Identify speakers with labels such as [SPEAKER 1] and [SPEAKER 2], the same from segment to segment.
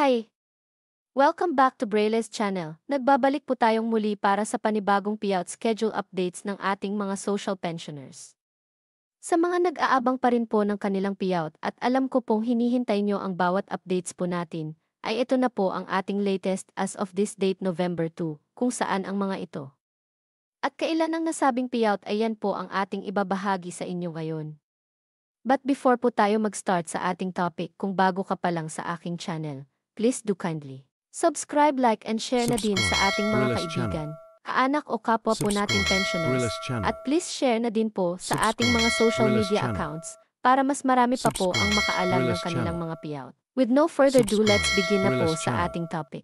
[SPEAKER 1] Hi! Welcome back to Braille's channel. Nagbabalik po tayong muli para sa panibagong payout schedule updates ng ating mga social pensioners. Sa mga nag-aabang pa rin po ng kanilang payout at alam ko pong hinihintay nyo ang bawat updates po natin, ay ito na po ang ating latest as of this date November 2, kung saan ang mga ito. At kailan ang nasabing payout ay yan po ang ating ibabahagi sa inyo ngayon. But before po tayo mag-start sa ating topic, kung bago ka pa lang sa aking channel, please do kindly subscribe, like, and share na din sa ating mga kaibigan, kaanak o kapwa po nating pensioners. At please share na din po sa ating mga social media accounts para mas marami pa po ang makaalam ng kanilang mga payout. With no further ado, let's begin na po sa ating topic.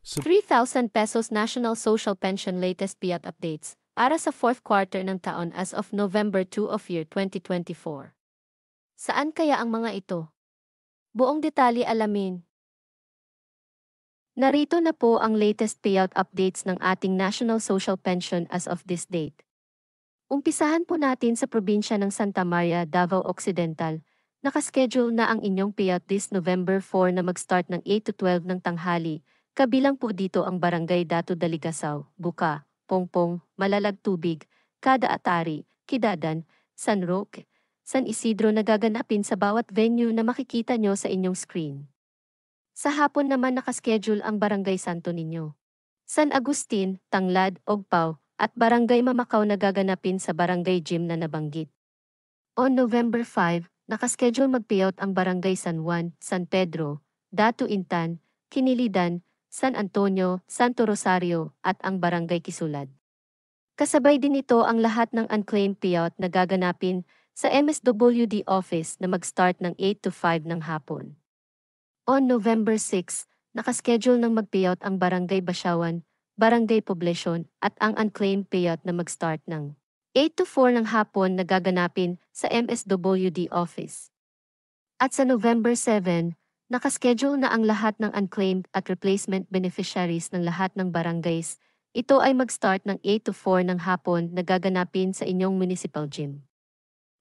[SPEAKER 1] 3,000 pesos National Social Pension latest payout updates para sa fourth quarter ng taon as of November 2 of year 2024. Saan kaya ang mga ito? Buong detalye alamin. Narito na po ang latest payout updates ng ating National Social Pension as of this date. Umpisahan po natin sa probinsya ng Santa Maria, Davao Occidental. Nakaschedule na ang inyong payout this November 4 na mag-start ng 8 to 12 ng tanghali. Kabilang po dito ang Barangay Dato Daligasao, Buka, Pongpong, Malalag Tubig, Kada Atari, Kidadan, San Roque, San Isidro na gaganapin sa bawat venue na makikita nyo sa inyong screen. Sa hapon naman nakaschedule ang Barangay Santo Niño, San Agustin, Tanglad, Ogpao, at Barangay Mamakaw na gaganapin sa Barangay Gym na nabanggit. On November 5, nakaschedule mag-payout ang Barangay San Juan, San Pedro, Dato Intan, Kinilidan, San Antonio, Santo Rosario, at ang Barangay Kisulad. Kasabay din ito ang lahat ng unclaimed payout na gaganapin sa MSWD office na mag-start ng 8 to 5 ng hapon. On November 6, nakaschedule ng mag-payout ang Barangay Basyawan, Barangay Poblacion at ang unclaimed payout na mag-start ng 8 to 4 ng hapon na gaganapin sa MSWD office. At sa November 7, nakaschedule na ang lahat ng unclaimed at replacement beneficiaries ng lahat ng barangays. Ito ay mag-start ng 8 to 4 ng hapon na gaganapin sa inyong municipal gym.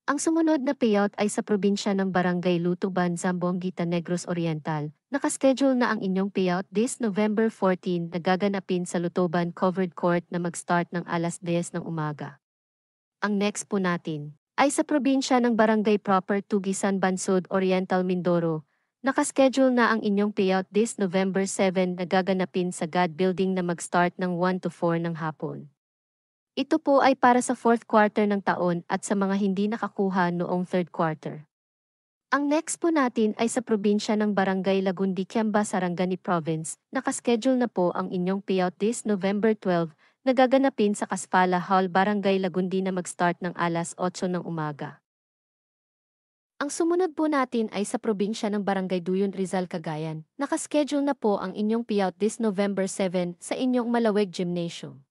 [SPEAKER 1] Ang sumunod na payout ay sa probinsya ng Barangay Lutuban, Zamboanga, Negros Oriental. Nakaschedule na ang inyong payout this November 14 na gaganapin sa Lutuban Covered Court na mag-start ng alas 10 ng umaga. Ang next po natin ay sa probinsya ng Barangay Proper Tugisan, Bansod Oriental, Mindoro. Nakaschedule na ang inyong payout this November 7 na gaganapin sa God Building na mag-start ng 1 to 4 ng hapon. Ito po ay para sa fourth quarter ng taon at sa mga hindi nakakuha noong third quarter. Ang next po natin ay sa probinsya ng Barangay Lagundi, Kiamba, Sarangani Province. Nakaschedule na po ang inyong payout this November 12 na gaganapin sa Kaspala Hall, Barangay Lagundi na mag-start ng alas 8 ng umaga. Ang sumunod po natin ay sa probinsya ng Barangay Duyon, Rizal, Cagayan. Nakaschedule na po ang inyong payout this November 7 sa inyong Malaweg Gymnasium.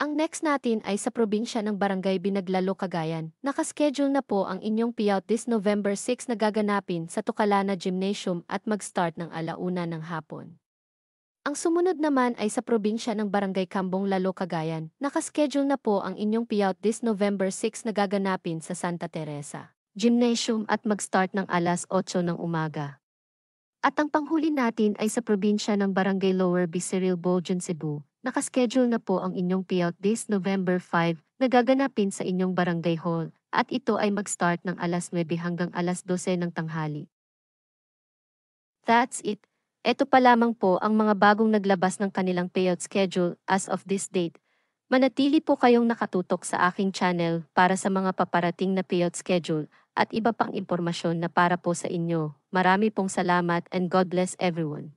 [SPEAKER 1] Ang next natin ay sa probinsya ng Barangay Binaglalo, Cagayan. Nakaschedule na po ang inyong payout this November 6 na gaganapin sa Tukalana Gymnasium at mag-start ng alauna ng hapon. Ang sumunod naman ay sa probinsya ng Barangay Kambong, Lalo, Cagayan. Nakaschedule na po ang inyong payout this November 6 na gaganapin sa Santa Teresa Gymnasium at mag-start ng alas 8 ng umaga. At ang panghuli natin ay sa probinsya ng Barangay Lower Bisiril, Boljon, Cebu. Nakaschedule na po ang inyong payout this November 5 na gaganapin sa inyong barangay hall at ito ay mag-start ng alas 9 hanggang alas 12 ng tanghali. That's it. Ito pa lamang po ang mga bagong naglabas ng kanilang payout schedule as of this date. Manatili po kayong nakatutok sa aking channel para sa mga paparating na payout schedule at iba pang impormasyon na para po sa inyo. Marami pong salamat and God bless everyone.